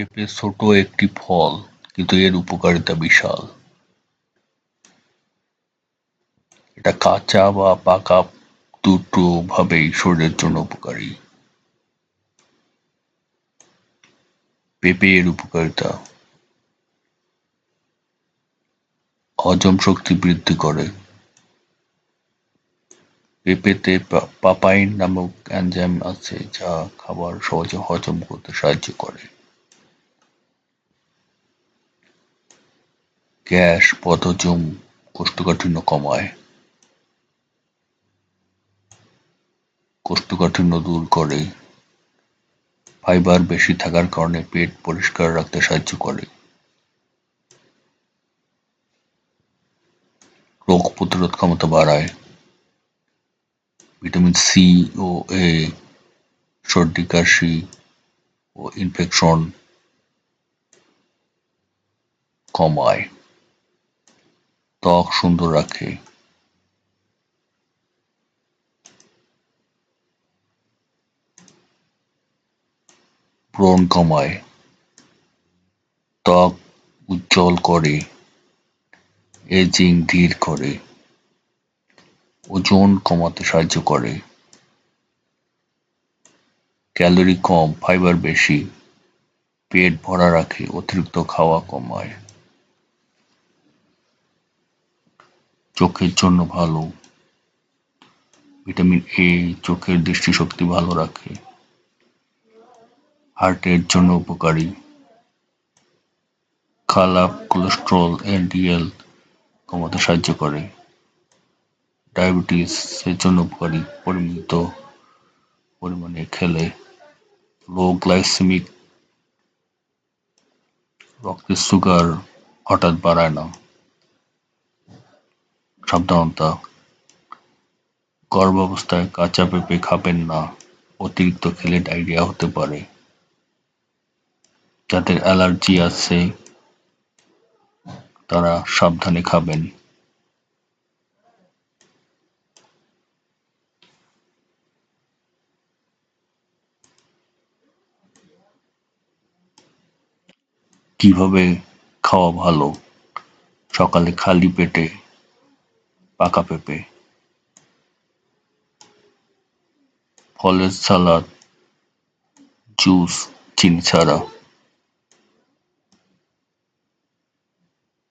পেঁপে ছোট একটি ফল, কিন্তু এর উপকারিতা বিশাল। এটা কাঁচা বা পাকা দুটো ভাবেই শরীরের জন্য উপকারী। পেঁপে এর উপকারিতা: হজম শক্তি বৃদ্ধি করে। পেঁপেতে পাপাইন নামক এনজাইম আছে যা খাবার সহজে হজম করতে সাহায্য করে। গ্যাস, বদহজম, কোষ্ঠকাঠিন্য কমায়। কোষ্ঠকাঠিন্য দূর করে। ফাইবার বেশি থাকার কারণে পেট পরিষ্কার রাখতে সাহায্য করে। রোগ প্রতিরোধ ক্ষমতা বাড়ায়। ভিটামিন সি ও এ সর্দি কাশি ও ইনফেকশন কমায়। ত্বক সুন্দর রাখে। ব্রণ কমায়। ত্বক উজ্জ্বল করে। এজিং ধীর করে। ওজন কমাতে সাহায্য করে। ক্যালোরি কম, ফাইবার বেশি। পেট ভরা রাখে, অতিরিক্ত খাওয়া কমায়। চোখের জন্য ভালো। ভিটামিন এ চোখের দৃষ্টিশক্তি ভালো রাখে। হার্টের জন্য উপকারী। খারাপ কোলেস্টেরল এলডিএল কমাতে সাহায্য করে। ডায়াবেটিসের জন্য উপকারী, পরিমিত পরিমাণে খেলে। লো গ্লাইসেমিক, রক্তের সুগার হঠাৎ বাড়ায় না। সাবধানতা: গর্ভাবস্থায় কাঁচা পেঁপে খাবেন না, অতিরিক্ত খেলে ডায়রিয়া হতে পারে। যাদের অ্যালার্জি আছে তারা সাবধানে খাবেন। কিভাবে খাওয়া ভালো? সকালে খালি পেটে পাকা পেঁপে, ফলের সালাদ, জুস চিনি ছাড়া।